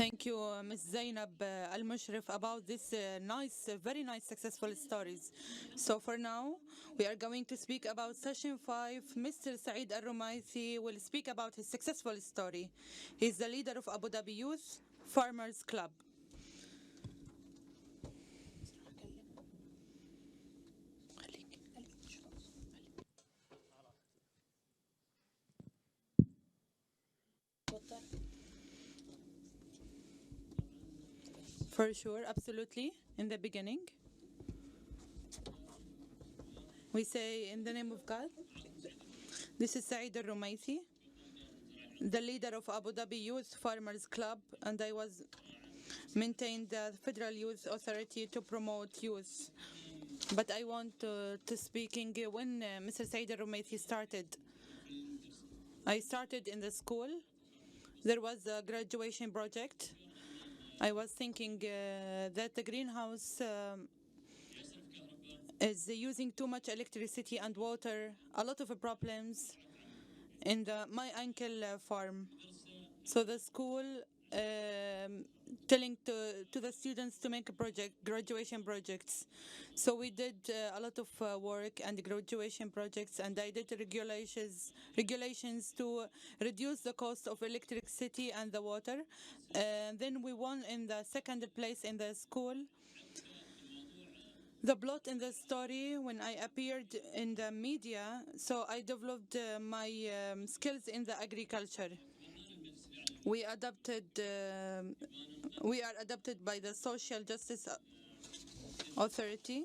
Thank you, Ms. Zainab Al-Mushrif, about this very nice, successful stories. So for now, we are going to speak about session 5. Mr. Saeed Alromaithi will speak about his successful story. He's the leader of Abu Dhabi Youth Farmers Club. For sure, absolutely. In the beginning, we say, in the name of God. This is Saeed Alromaithi, the leader of Abu Dhabi Youth Farmers Club, and I was maintained the Federal Youth Authority to promote youth. But I want to speaking when Mr. Saeed Alromaithi started. I started in the school. There was a graduation project. I was thinking that the greenhouse is using too much electricity and water, a lot of problems in my uncle farm. So the school telling to the students to make graduation projects. So we did a lot of work and graduation projects, and I did regulations to reduce the cost of electricity and the water. Then we won in the second place in the school. The plot in the story, when I appeared in the media, so I developed my skills in the agriculture. We are adopted by the Social Justice Authority.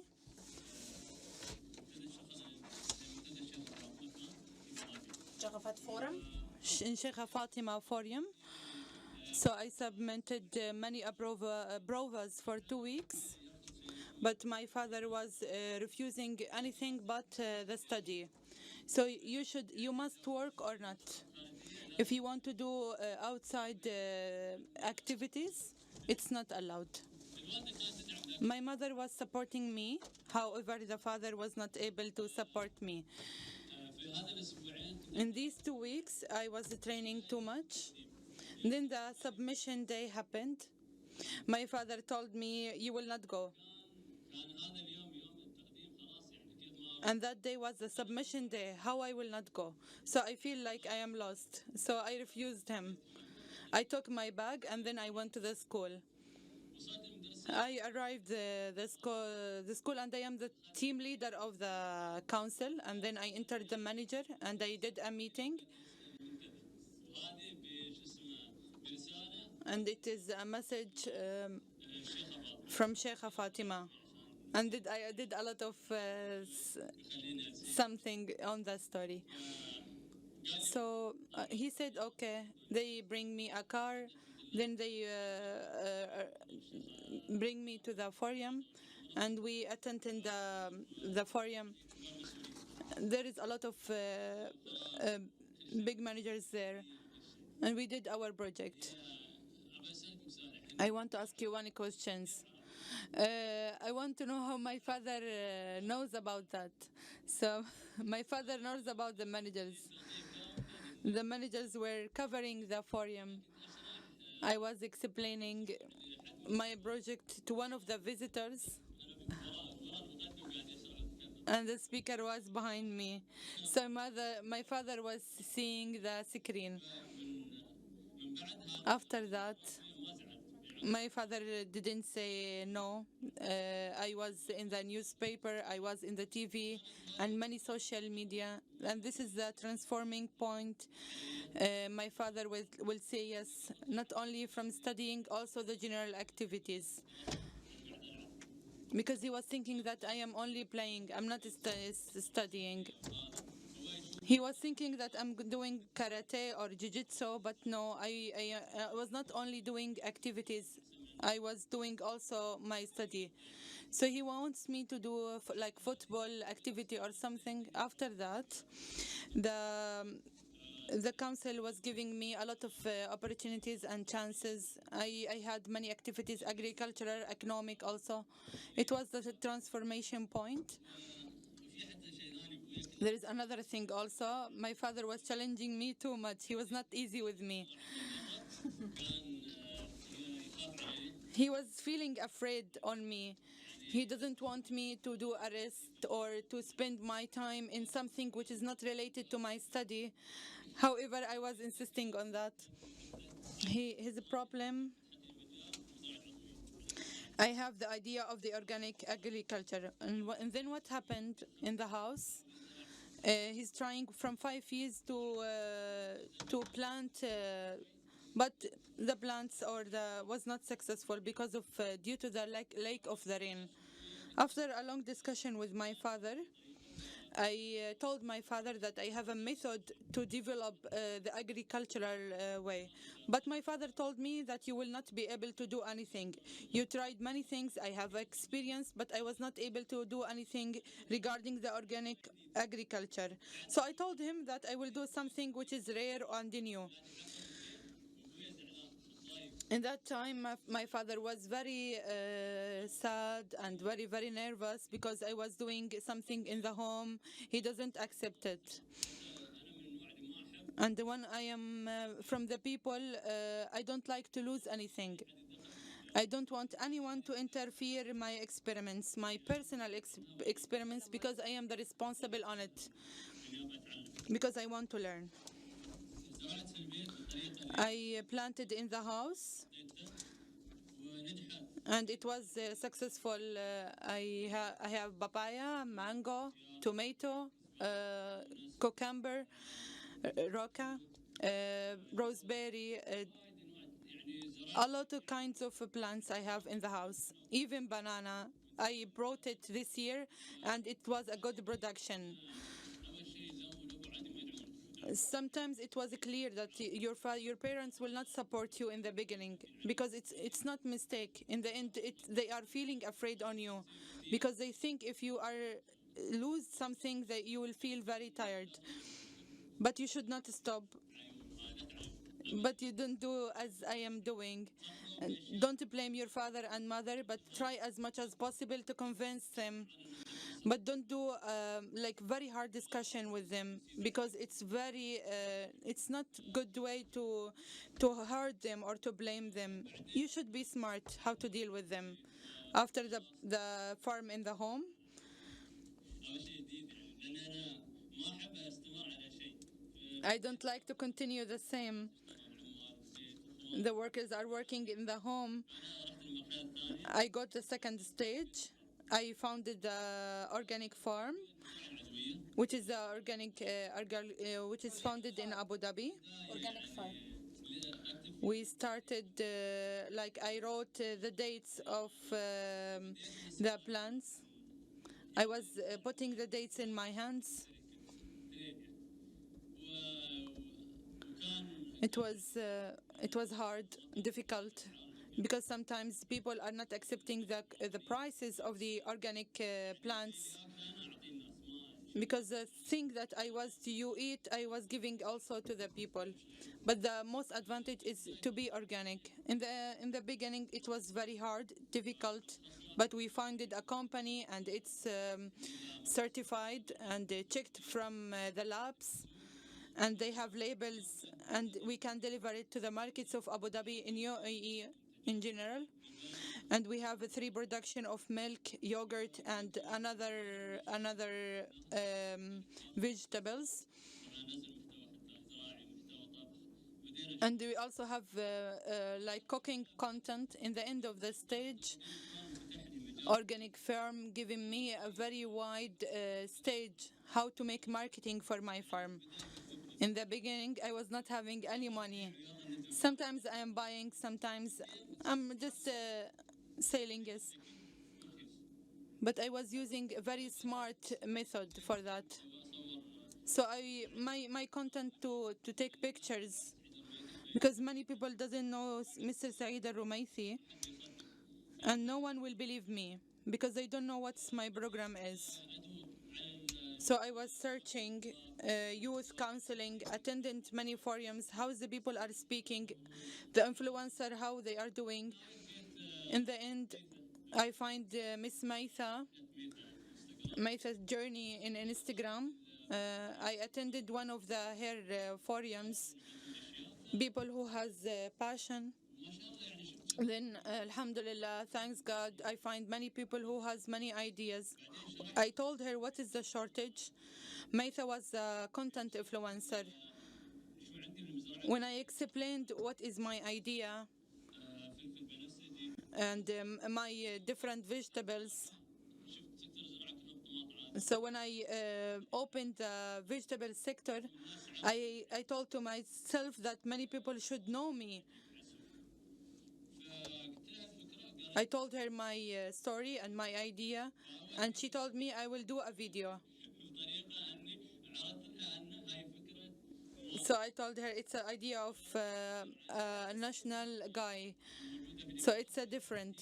In Sheikh Fatima Forum. So I submitted many provas for 2 weeks, but my father was refusing anything but the study. So you must work or not. If you want to do outside activities, it's not allowed. My mother was supporting me, however, the father was not able to support me. In these 2 weeks, I was training too much. Then the submission day happened. My father told me, "You will not go." And that day was the submission day. How I will not go? So I feel like I am lost. So I refused him. I took my bag and then I went to the school. I arrived the school and I am the team leader of the council. And then I entered the manager and I did a meeting. And it is a message from Sheikh Fatima. And I did a lot of something on that story. So he said, okay, they bring me a car, then they bring me to the forum, and we attended the forum. There is a lot of big managers there, and we did our project. I want to ask you one question. I want to know how my father knows about that. So my father knows about the managers. The managers were covering the forum. I was explaining my project to one of the visitors, and the speaker was behind me. So my father was seeing the screen. After that, my father didn't say no. I was in the newspaper, I was in the TV, and many social media. And this is the transforming point. My father will say yes, not only from studying, also the general activities. Because he was thinking that I am only playing, I'm not studying. He was thinking that I'm doing karate or jiu-jitsu, but no, I was not only doing activities, I was doing also my study. So he wants me to do like football activity or something. After that, the council was giving me a lot of opportunities and chances. I had many activities, agricultural, economic also. It was the transformation point. There is another thing also. My father was challenging me too much. He was not easy with me. he was feeling afraid on me. He doesn't want me to do arrest or to spend my time in something which is not related to my study. However, I was insisting on that. His problem, I have the idea of the organic agriculture. And then what happened in the house? He's trying from 5 years to plant, but the plants was not successful because of due to the lack of the rain. After a long discussion with my father, I told my father that I have a method to develop the agricultural way. But my father told me that you will not be able to do anything. You tried many things, I have experience, but I was not able to do anything regarding the organic agriculture. So I told him that I will do something which is rare and new. In that time, my father was very sad and very, very nervous because I was doing something in the home. He doesn't accept it. And when I am from the people, I don't like to lose anything. I don't want anyone to interfere in my experiments, my personal experiments, because I am the responsible on it, because I want to learn. I planted in the house and it was successful. I have papaya, mango, tomato, cucumber, roca, roseberry, a lot of kinds of plants I have in the house, even banana. I brought it this year and it was a good production. Sometimes it was clear that your parents will not support you in the beginning because it's not mistake. In the end, they are feeling afraid on you because they think if you lose something that you will feel very tired. But you should not stop. But you don't do as I am doing. And don't blame your father and mother, but try as much as possible to convince them. But don't do like very hard discussion with them because it's not good way to hurt them or to blame them. You should be smart how to deal with them. After the farm in the home, I don't like to continue the same. The workers are working in the home. I got the second stage. I founded the organic farm, which is which is founded in Abu Dhabi. Organic farm. We started like I wrote the dates of the plants. I was putting the dates in my hands. It was hard, difficult, because sometimes people are not accepting the prices of the organic plants. Because the thing that you eat, I was giving also to the people. But the most advantage is to be organic. In the beginning, it was very hard, difficult, but we founded a company and it's certified and checked from the labs. And they have labels, and we can deliver it to the markets of Abu Dhabi in UAE in general. And we have 3 production of milk, yogurt, and another vegetables. And we also have like cooking content in the end of the stage. Organic farm giving me a very wide stage how to make marketing for my farm. In the beginning, I was not having any money. Sometimes I am buying, sometimes I'm just selling it. But I was using a very smart method for that. So my content to take pictures, because many people doesn't know Mr. Saeed Alromaithi, and no one will believe me because they don't know what my program is. So I was searching youth counseling, attended many forums, how the people are speaking, the influencer, how they are doing. In the end, I find Miss Maitha's journey in Instagram. I attended one of her forums, people who has passion. Then, alhamdulillah, thanks God, I find many people who has many ideas. I told her what is the shortage. Maitha was a content influencer. When I explained what is my idea and my different vegetables, so when I opened the vegetable sector, I told to myself that many people should know me. I told her my story and my idea, and she told me I will do a video. So I told her it's an idea of a national guy, so it's a different.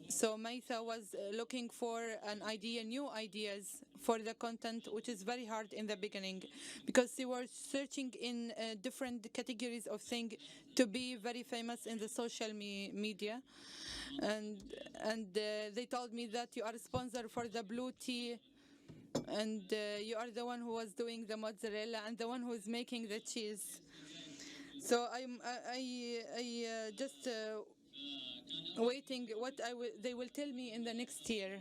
So Maitha was looking for an idea, new ideas for the content, which is very hard in the beginning, because they were searching in different categories of things to be very famous in the social media, and they told me that you are a sponsor for the blue tea, and you are the one who was doing the mozzarella and the one who is making the cheese. So I just waiting what they will tell me in the next year.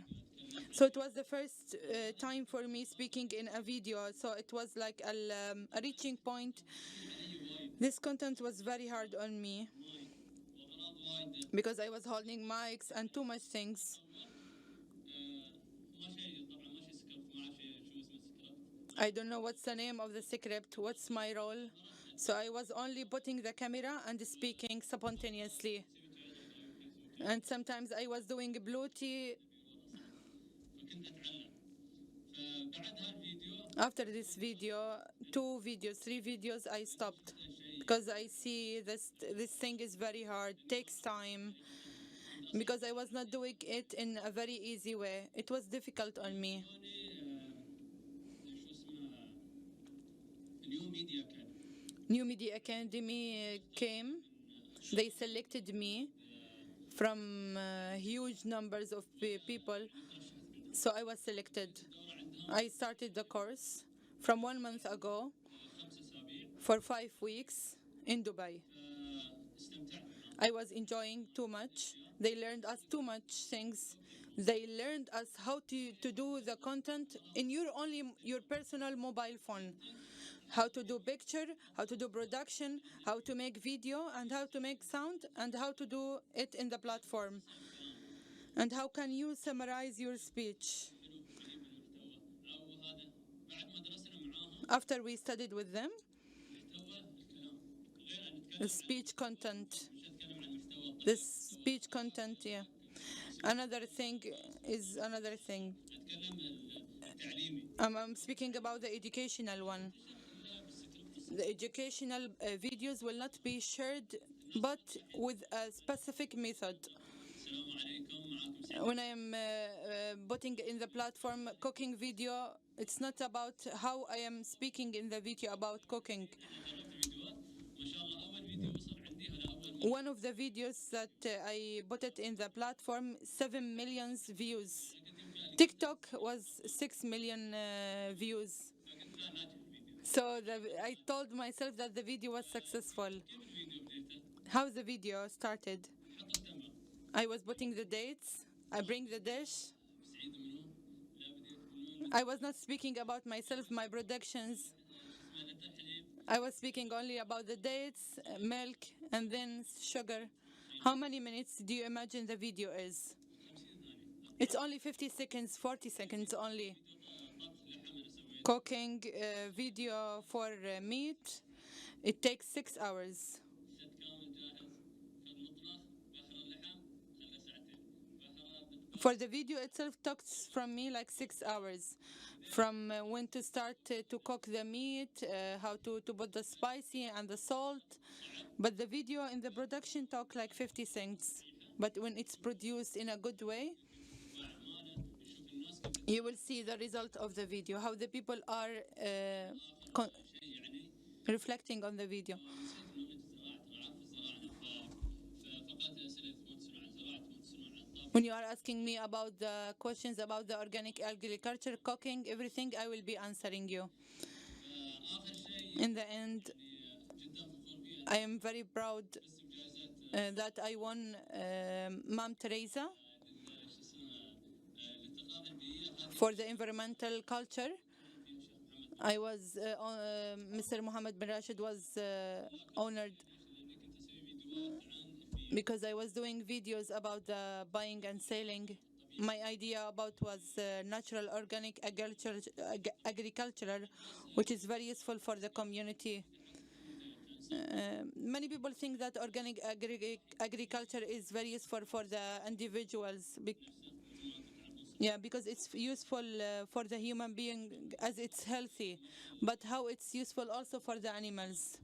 So it was the first time for me speaking in a video. So it was like a reaching point. This content was very hard on me because I was holding mics and too much things. I don't know what's the name of the script, what's my role. So I was only putting the camera and speaking spontaneously. And sometimes I was doing blue tea. After this video, 2 videos, 3 videos, I stopped because I see this thing is very hard, takes time, because I was not doing it in a very easy way. It was difficult on me. New Media Academy came. They selected me from huge numbers of people, so I was selected. I started the course from 1 month ago for 5 weeks in Dubai. I was enjoying too much. They learned us too much things. They learned us how to do the content in your personal mobile phone. How to do picture, how to do production, how to make video, and how to make sound, and how to do it in the platform. And how can you summarize your speech? After we studied with them, the speech content. The speech content, yeah. Another thing is another thing. I'm speaking about the educational one. The educational videos will not be shared, but with a specific method. When I am putting in the platform cooking video, it's not about how I am speaking in the video about cooking. One of the videos that I put it in the platform, 7 million views. TikTok was 6 million views. So I told myself that the video was successful. How the video started? I was putting the dates. I bring the dish. I was not speaking about myself, my productions. I was speaking only about the dates, milk, and then sugar. How many minutes do you imagine the video is? It's only 50 seconds, 40 seconds only. Cooking video for meat, it takes 6 hours. For the video itself talks from me like 6 hours. From when to start to cook the meat, how to put the spicy and the salt. But the video in the production talk like 50 cents. But when it's produced in a good way, you will see the result of the video, how the people are reflecting on the video. When you are asking me about the questions about the organic agriculture, cooking, everything, I will be answering you. In the end, I am very proud that I won Mother Teresa for the environmental culture. I was Mr. Mohammed bin Rashid was honored because I was doing videos about the buying and selling. My idea about was natural organic agriculture, which is very useful for the community. Many people think that organic agriculture is very useful for the individuals. Yeah, because it's useful for the human being as it's healthy, but how it's useful also for the animals.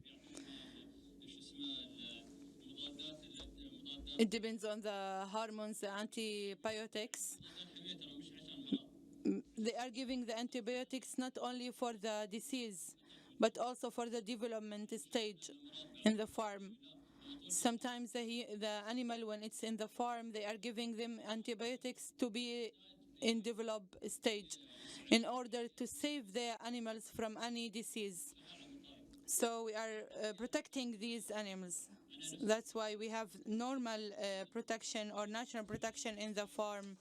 It depends on the hormones, the antibiotics. They are giving the antibiotics not only for the disease, but also for the development stage in the farm. Sometimes the animal, when it's in the farm, they are giving them antibiotics to be in developed stage in order to save the animals from any disease. So we are protecting these animals. That's why we have normal protection or natural protection in the farm.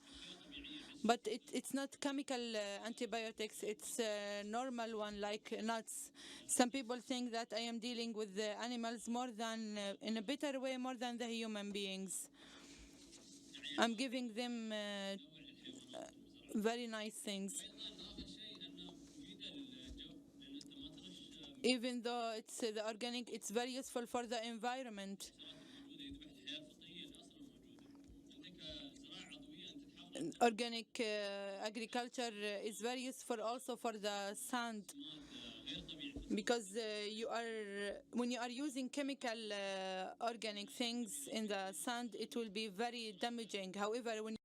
But it's not chemical antibiotics, it's a normal one like nuts. Some people think that I am dealing with the animals more than, in a better way, more than the human beings. I'm giving them very nice things. Even though it's the organic, it's very useful for the environment. Organic agriculture is very useful also for the sand, because you are when you are using chemical organic things in the sand, it will be very damaging. However, when